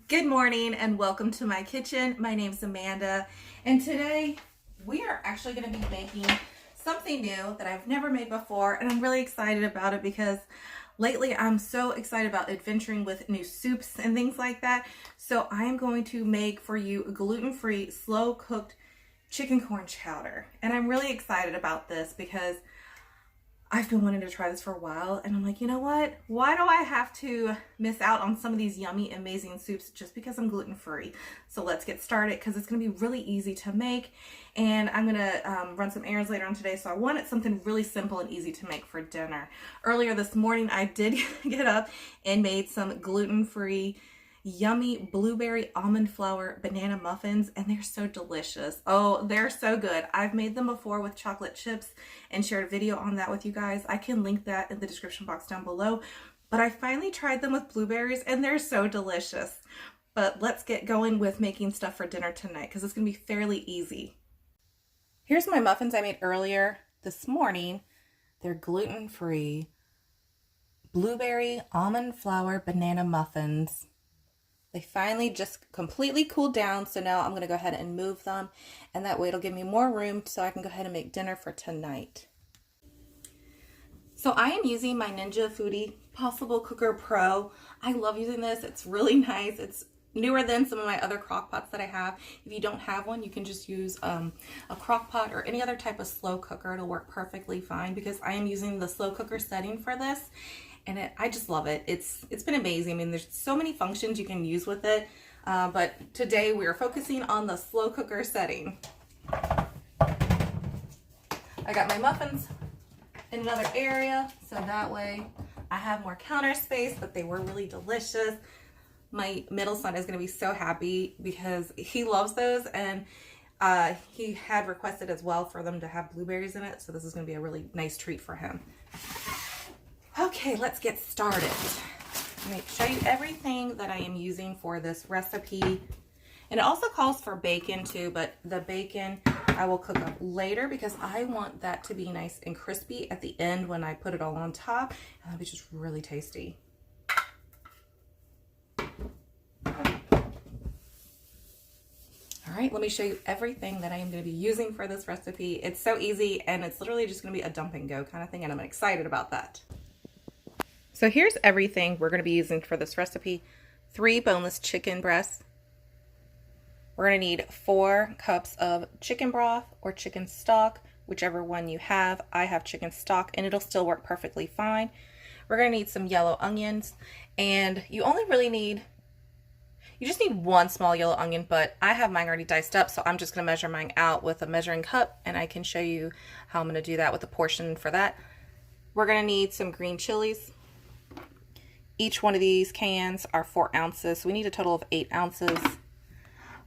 Good morning and welcome to my kitchen. My name's Amanda, and today we are actually going to be making something new that I've never made before, and I'm really excited about it because lately I'm so excited about adventuring with new soups and things like that. So I am going to make for you a gluten-free, slow-cooked chicken corn chowder, and I'm really excited about this because I've been wanting to try this for a while, and I'm like, you know what? Why do I have to miss out on some of these yummy, amazing soups just because I'm gluten-free? So let's get started because it's going to be really easy to make, and I'm going to run some errands later on today, so I wanted something really simple and easy to make for dinner. Earlier this morning, I did get up and made some gluten-free yummy blueberry almond flour banana muffins, and they're so delicious. Oh, they're so good. I've made them before with chocolate chips and shared a video on that with you guys. I can link that in the description box down below, but I finally tried them with blueberries and they're so delicious. But let's get going with making stuff for dinner tonight because it's gonna be fairly easy. Here's my muffins I made earlier this morning. They're gluten-free blueberry almond flour banana muffins. They finally just completely cooled down, so now I'm going to go ahead and move them, and that way it'll give me more room so I can go ahead and make dinner for tonight. So I am using my Ninja Foodi Possible Cooker Pro. I love using this. It's really nice. It's newer than some of my other crock pots that I have. If you don't have one, you can just use a crock pot or any other type of slow cooker. It'll work perfectly fine because I am using the slow cooker setting for this. And I just love it. It's been amazing. I mean, there's so many functions you can use with it, but today we are focusing on the slow cooker setting. I got my muffins in another area, so that way I have more counter space, but they were really delicious. My middle son is going to be so happy because he loves those, and he had requested as well for them to have blueberries in it, so this is going to be a really nice treat for him. Okay, let's get started. Let me show you everything that I am using for this recipe. And it also calls for bacon too, but the bacon I will cook up later because I want that to be nice and crispy at the end when I put it all on top. And that'll be just really tasty. All right, let me show you everything that I am going to be using for this recipe. It's so easy, and it's literally just going to be a dump and go kind of thing, and I'm excited about that. So here's everything we're going to be using for this recipe. 3 boneless chicken breasts. We're going to need 4 cups of chicken broth or chicken stock, whichever one you have. I have chicken stock, and it'll still work perfectly fine. We're going to need some yellow onions, and you just need 1 small yellow onion, but I have mine already diced up, so I'm just going to measure mine out with a measuring cup, and I can show you how I'm going to do that with a portion for that. We're going to need some green chilies. Each one of these cans are 4 ounces, so we need a total of 8 ounces.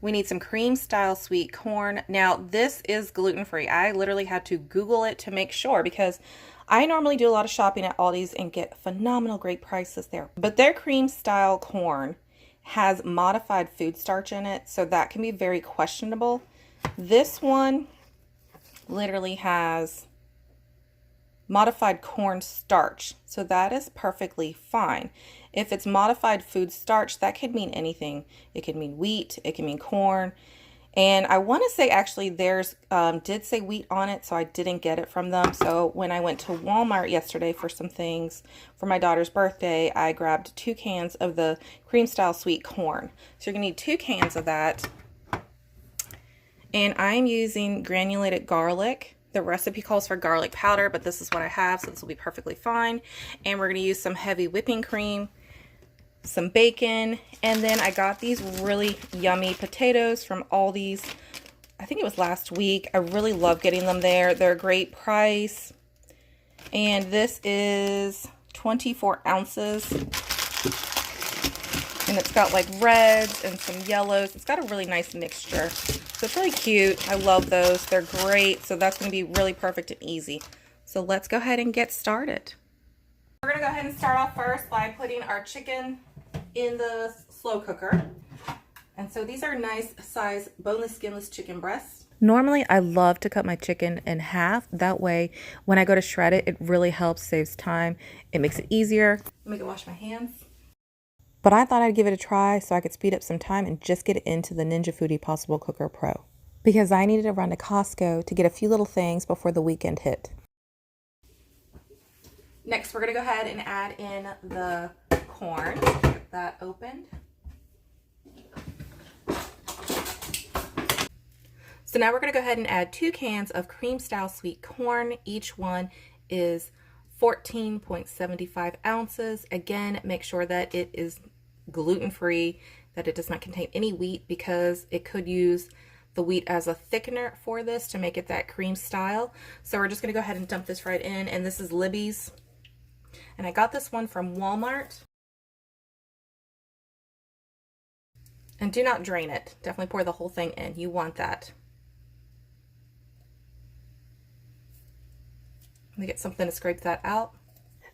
We need some cream style sweet corn. Now, this is gluten-free. I literally had to Google it to make sure because I normally do a lot of shopping at Aldi's and get phenomenal great prices there. But their cream style corn has modified food starch in it, so that can be very questionable. This one literally has modified corn starch, so that is perfectly fine. If it's modified food starch, that could mean anything. It could mean wheat, it can mean corn, and I want to say actually theirs did say wheat on it, so I didn't get it from them. So when I went to Walmart yesterday for some things for my daughter's birthday, I grabbed 2 cans of the cream style sweet corn. So you're gonna need 2 cans of that, and I'm using granulated garlic. The recipe calls for garlic powder, but this is what I have, so this will be perfectly fine. And we're going to use some heavy whipping cream, some bacon, and then I got these really yummy potatoes from Aldi's. I think it was last week. I really love getting them there. They're a great price. And this is 24 ounces. And it's got like reds and some yellows. It's got a really nice mixture. So it's really cute. I love those. They're great. So that's going to be really perfect and easy. So let's go ahead and get started. We're going to go ahead and start off first by putting our chicken in the slow cooker. And so these are nice size boneless skinless chicken breasts. Normally, I love to cut my chicken in half. That way, when I go to shred it, it really helps, saves time. It makes it easier. Let me go wash my hands. But I thought I'd give it a try so I could speed up some time and just get it into the Ninja Foodi Possible Cooker Pro. Because I needed to run to Costco to get a few little things before the weekend hit. Next, we're going to go ahead and add in the corn. Get that opened. So now we're going to go ahead and add 2 cans of cream style sweet corn. Each one is 14.75 ounces. Again, make sure that it is gluten-free, that it does not contain any wheat, because it could use the wheat as a thickener for this to make it that cream style. So we're just going to go ahead and dump this right in, and this is Libby's. And I got this one from Walmart. And do not drain it. Definitely pour the whole thing in. You want that. Let me get something to scrape that out.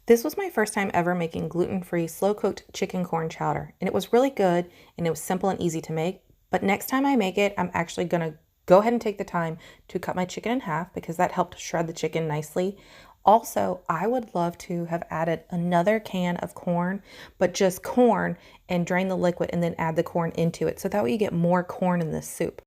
This was my first time ever making gluten-free slow-cooked chicken corn chowder, and it was really good, and it was simple and easy to make. But next time I make it, I'm actually gonna go ahead and take the time to cut my chicken in half, because that helped shred the chicken nicely. Also, I would love to have added another can of corn, but just corn, and drain the liquid and then add the corn into it. So that way you get more corn in this soup.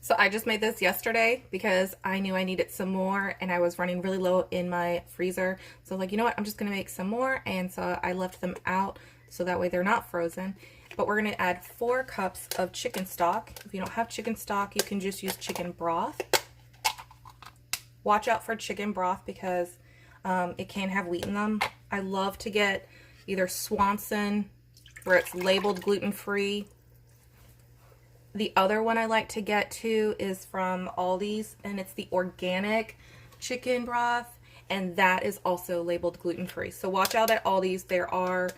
So I just made this yesterday because I knew I needed some more and I was running really low in my freezer. So I was like, you know what, I'm just gonna make some more. And so I left them out so that way they're not frozen. But we're gonna add 4 cups of chicken stock. If you don't have chicken stock, you can just use chicken broth. Watch out for chicken broth because it can have wheat in them. I love to get either Swanson, where it's labeled gluten-free. The other one I like to get too is from Aldi's, and it's the organic chicken broth, and that is also labeled gluten-free. So watch out at Aldi's. There are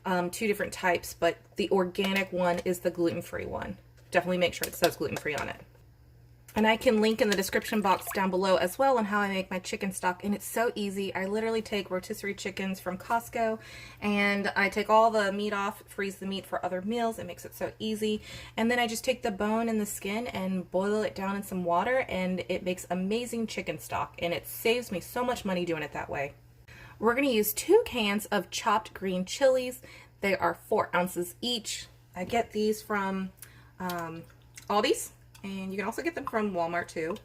2 different types, but the organic one is the gluten-free one. Definitely make sure it says gluten-free on it. And I can link in the description box down below as well on how I make my chicken stock. And it's so easy. I literally take rotisserie chickens from Costco and I take all the meat off, freeze the meat for other meals. It makes it so easy. And then I just take the bone and the skin and boil it down in some water, and it makes amazing chicken stock. And it saves me so much money doing it that way. We're going to use 2 cans of chopped green chilies. They are 4 ounces each. I get these from Aldi's. And you can also get them from Walmart too.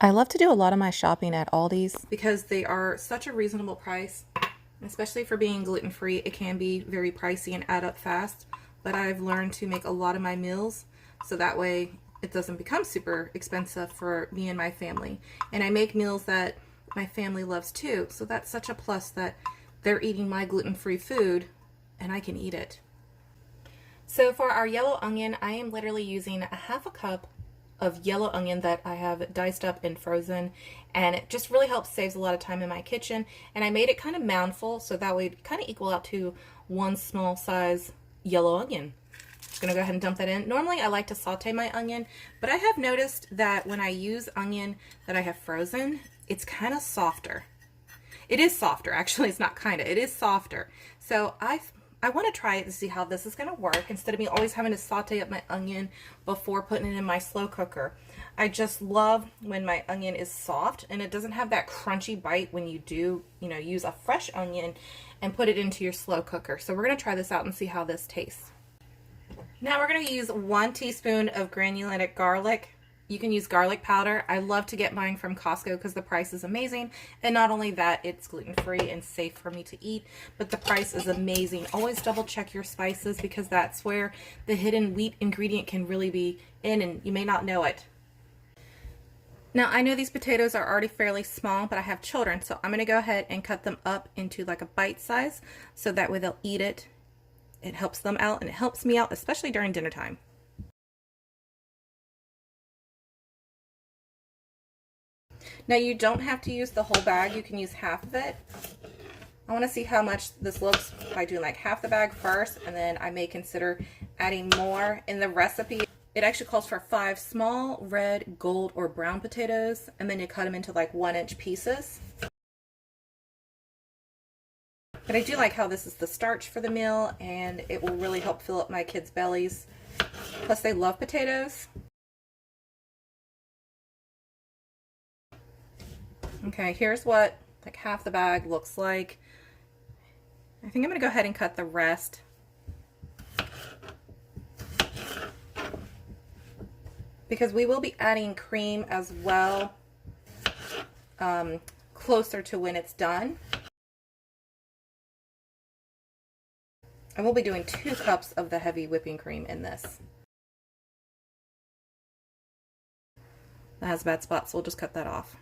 I love to do a lot of my shopping at Aldi's because they are such a reasonable price. Especially for being gluten-free, it can be very pricey and add up fast. But I've learned to make a lot of my meals so that way it doesn't become super expensive for me and my family. And I make meals that my family loves too. So that's such a plus that they're eating my gluten-free food and I can eat it. So for our yellow onion, I am literally using a 1/2 cup of yellow onion that I have diced up and frozen, and it just really helps, saves a lot of time in my kitchen. And I made it kind of moundful so that way it kind of equal out to 1 small size yellow onion. Just gonna go ahead and dump that in. Normally I like to saute my onion, but I have noticed that when I use onion that I have frozen, it's kind of softer. It is softer, actually. It's not kind of, it is softer. So I want to try it to see how this is going to work instead of me always having to saute up my onion before putting it in my slow cooker. I just love when my onion is soft and it doesn't have that crunchy bite when you do, use a fresh onion and put it into your slow cooker. So we're going to try this out and see how this tastes. Now we're going to use 1 teaspoon of granulated garlic. You can use garlic powder. I love to get mine from Costco because the price is amazing. And not only that, it's gluten-free and safe for me to eat, but the price is amazing. Always double check your spices because that's where the hidden wheat ingredient can really be in and you may not know it. Now I know these potatoes are already fairly small, but I have children, so I'm going to go ahead and cut them up into like a bite size so that way they'll eat it. It helps them out and it helps me out, especially during dinner time. Now you don't have to use the whole bag, you can use half of it. I want to see how much this looks by doing like half the bag first, and then I may consider adding more. In the recipe, it actually calls for 5 small red, gold, or brown potatoes, and then you cut them into like 1-inch pieces. But I do like how this is the starch for the meal, and it will really help fill up my kids' bellies. Plus they love potatoes. Okay, here's what like half the bag looks like. I think I'm gonna go ahead and cut the rest because we will be adding cream as well closer to when it's done. And we'll be doing 2 cups of the heavy whipping cream in this. That has a bad spot, so we'll just cut that off.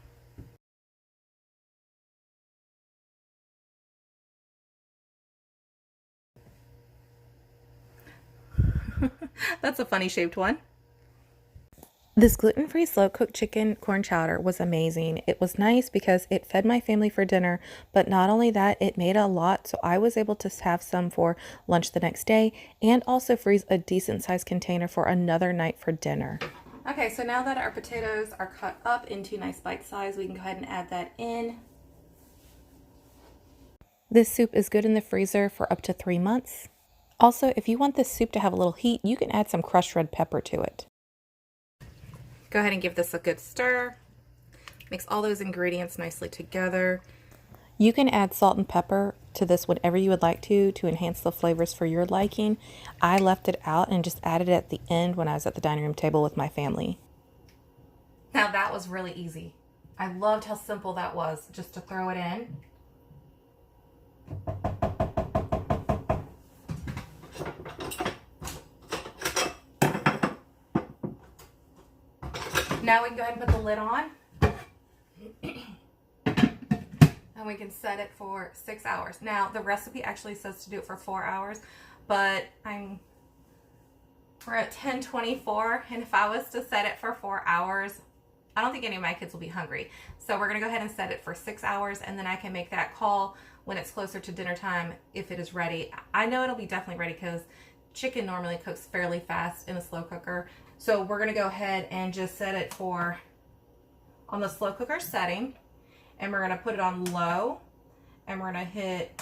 That's a funny shaped one. This gluten-free slow-cooked chicken corn chowder was amazing. It was nice because it fed my family for dinner, but not only that, it made a lot, so I was able to have some for lunch the next day and also freeze a decent-sized container for another night for dinner. Okay, so now that our potatoes are cut up into nice bite size, we can go ahead and add that in. This soup is good in the freezer for up to 3 months. Also, if you want this soup to have a little heat, you can add some crushed red pepper to it. Go ahead and give this a good stir. Mix all those ingredients nicely together. You can add salt and pepper to this whenever you would like to enhance the flavors for your liking. I left it out and just added it at the end when I was at the dining room table with my family. Now that was really easy. I loved how simple that was, just to throw it in. Now we can go ahead and put the lid on. And we can set it for 6 hours. Now the recipe actually says to do it for 4 hours, but we're at 10:24, and if I was to set it for 4 hours, I don't think any of my kids will be hungry. So we're gonna go ahead and set it for 6 hours, and then I can make that call when it's closer to dinner time if it is ready. I know it'll be definitely ready because chicken normally cooks fairly fast in a slow cooker. So we're gonna go ahead and just set it on the slow cooker setting, and we're gonna put it on low, and we're gonna hit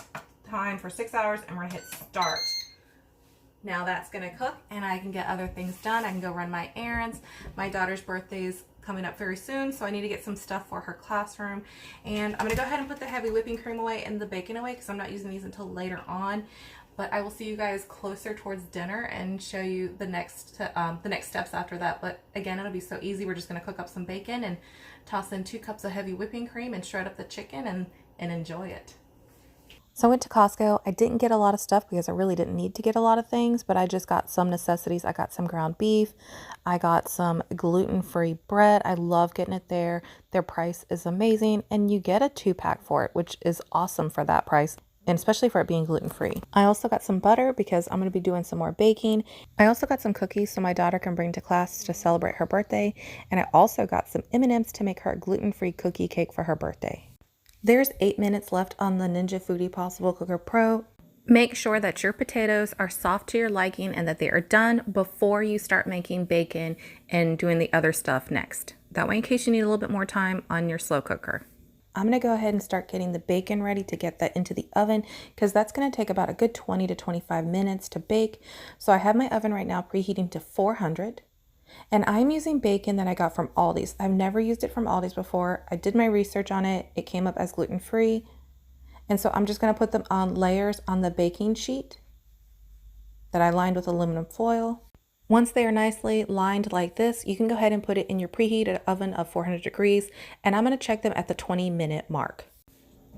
time for 6 hours, and we're gonna hit start. Now that's gonna cook, and I can get other things done. I can go run my errands. My daughter's birthday is coming up very soon, so I need to get some stuff for her classroom. And I'm gonna go ahead and put the heavy whipping cream away and the bacon away because I'm not using these until later on. But I will see you guys closer towards dinner and show you the next steps after that. But again, it'll be so easy. We're just gonna cook up some bacon and toss in 2 cups of heavy whipping cream and shred up the chicken and enjoy it. So I went to Costco. I didn't get a lot of stuff because I really didn't need to get a lot of things, but I just got some necessities. I got some ground beef. I got some gluten-free bread. I love getting it there. Their price is amazing, and you get a 2-pack for it, which is awesome for that price, and especially for it being gluten-free. I also got some butter because I'm going to be doing some more baking. I also got some cookies so my daughter can bring to class to celebrate her birthday, and I also got some M&Ms to make her a gluten-free cookie cake for her birthday. There's 8 minutes left on the Ninja Foodi Possible Cooker Pro. Make sure that your potatoes are soft to your liking and that they are done before you start making bacon and doing the other stuff next. That way, in case you need a little bit more time on your slow cooker. I'm going to go ahead and start getting the bacon ready to get that into the oven because that's going to take about a good 20 to 25 minutes to bake. So I have my oven right now preheating to 400. And I'm using bacon that I got from Aldi's. I've never used it from Aldi's before. I did my research on it. It came up as gluten-free. And so I'm just going to put them on layers on the baking sheet that I lined with aluminum foil. Once they are nicely lined like this, you can go ahead and put it in your preheated oven of 400 degrees. And I'm going to check them at the 20-minute mark.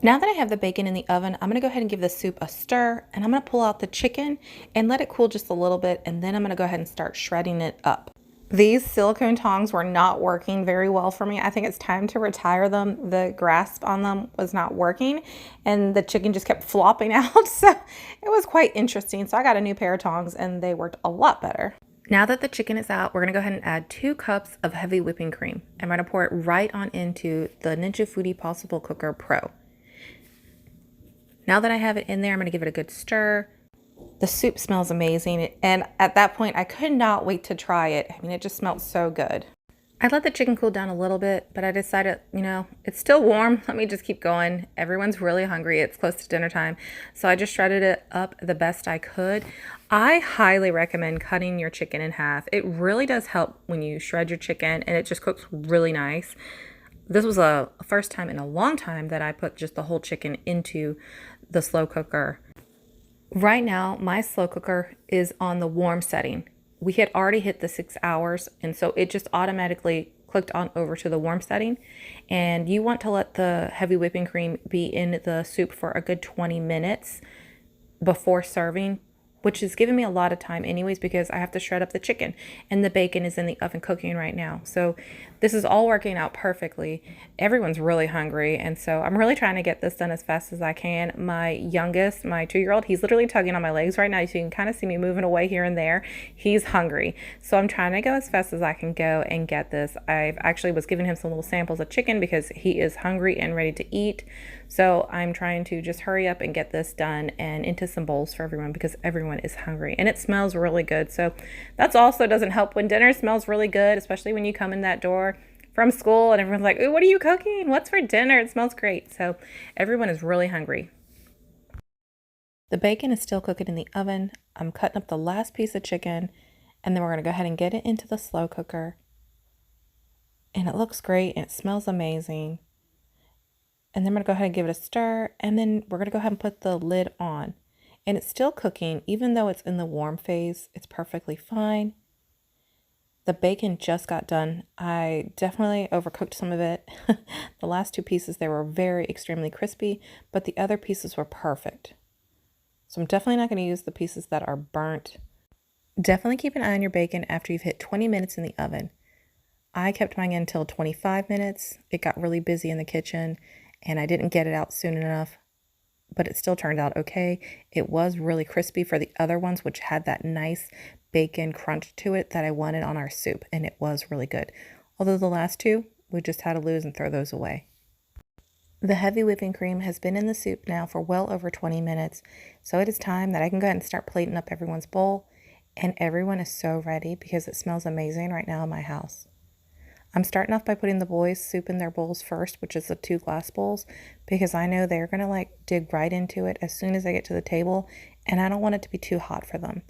Now that I have the bacon in the oven, I'm going to go ahead and give the soup a stir. And I'm going to pull out the chicken and let it cool just a little bit. And then I'm going to go ahead and start shredding it up. These silicone tongs were not working very well for me. I think it's time to retire them. The grasp on them was not working and the chicken just kept flopping out. So it was quite interesting. So I got a new pair of tongs and they worked a lot better. Now that the chicken is out, we're gonna go ahead and add 2 cups of heavy whipping cream. I'm gonna pour it right on into the Ninja Foodi Possible Cooker Pro. Now that I have it in there, I'm gonna give it a good stir. The soup smells amazing, and at that point, I could not wait to try it. I mean, it just smelled so good. I let the chicken cool down a little bit, but I decided, it's still warm. Let me just keep going. Everyone's really hungry. It's close to dinner time. So I just shredded it up the best I could. I highly recommend cutting your chicken in half. It really does help when you shred your chicken, and it just cooks really nice. This was a first time in a long time that I put just the whole chicken into the slow cooker. Right now, my slow cooker is on the warm setting. we had already hit the 6 hours, and so it just automatically clicked on over to the warm setting. And you want to let the heavy whipping cream be in the soup for a good 20 minutes before serving, which is giving me a lot of time anyways because I have to shred up the chicken and the bacon is in the oven cooking right now. So this is all working out perfectly. Everyone's really hungry, and so I'm really trying to get this done as fast as I can. My youngest, my 2-year-old, he's literally tugging on my legs right now, so you can kind of see me moving away here and there. He's hungry, so I'm trying to go as fast as I can go and get this. I've actually was giving him some little samples of chicken because he is hungry and ready to eat. So I'm trying to just hurry up and get this done and into some bowls for everyone because everyone is hungry and it smells really good. So that's also doesn't help when dinner smells really good, especially when you come in that door from school and everyone's like, "Ooh, what are you cooking? What's for dinner?" It smells great. So everyone is really hungry. The bacon is still cooking in the oven. I'm cutting up the last piece of chicken, and then we're going to go ahead and get it into the slow cooker. And it looks great and it smells amazing. And then I'm going to go ahead and give it a stir, and then we're going to go ahead and put the lid on. And it's still cooking, even though it's in the warm phase. It's perfectly fine. The bacon just got done. I definitely overcooked some of it. The last two pieces, they were very extremely crispy, but the other pieces were perfect. So I'm definitely not going to use the pieces that are burnt. Definitely keep an eye on your bacon after you've hit 20 minutes in the oven. I kept mine until 25 minutes. It got really busy in the kitchen and I didn't get it out soon enough, but it still turned out okay. It was really crispy for the other ones, which had that nice bacon crunch to it that I wanted on our soup, and it was really good. Although the last two, we just had to lose and throw those away. The heavy whipping cream has been in the soup now for well over 20 minutes, so it is time that I can go ahead and start plating up everyone's bowl, and everyone is so ready because it smells amazing right now in my house. I'm starting off by putting the boys' soup in their bowls first, which is the 2 glass bowls, because I know they're going to like dig right into it as soon as they get to the table, and I don't want it to be too hot for them.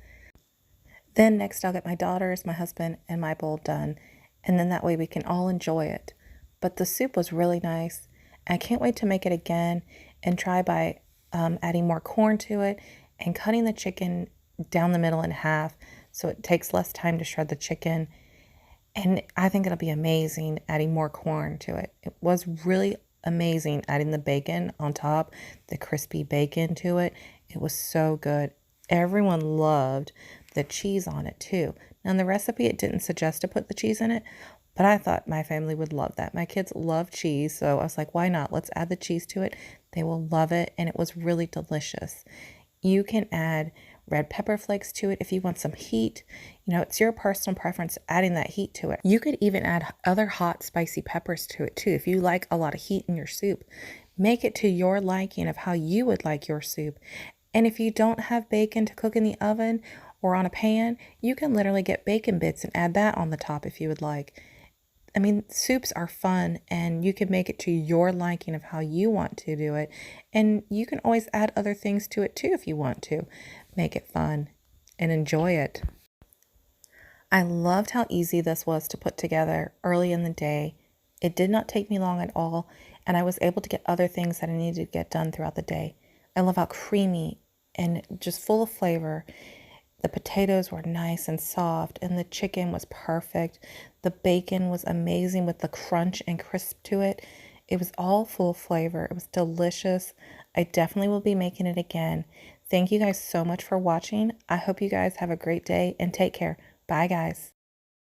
Then next I'll get my daughters, my husband, and my bowl done, and then that way we can all enjoy it. But the soup was really nice. I can't wait to make it again and try by adding more corn to it and cutting the chicken down the middle in half so it takes less time to shred the chicken. And I think it'll be amazing adding more corn to it. It was really amazing adding the bacon on top, the crispy bacon to it. It was so good. Everyone loved the cheese on it too. Now in the recipe, it didn't suggest to put the cheese in it, but I thought my family would love that. My kids love cheese, so I was like, why not? Let's add the cheese to it. They will love it, and it was really delicious. You can add red pepper flakes to it if you want some heat. You know, it's your personal preference adding that heat to it. You could even add other hot, spicy peppers to it too if you like a lot of heat in your soup. Make it to your liking of how you would like your soup. And if you don't have bacon to cook in the oven or on a pan, you can literally get bacon bits and add that on the top if you would like. I mean, soups are fun and you can make it to your liking of how you want to do it. And you can always add other things to it too if you want to. Make it fun and enjoy it. I loved how easy this was to put together early in the day. It did not take me long at all, and I was able to get other things that I needed to get done throughout the day. I love how creamy and just full of flavor. The potatoes were nice and soft, and the chicken was perfect. The bacon was amazing with the crunch and crisp to it. It was all full of flavor. It was delicious. I definitely will be making it again. Thank you guys so much for watching. I hope you guys have a great day and take care. Bye, guys.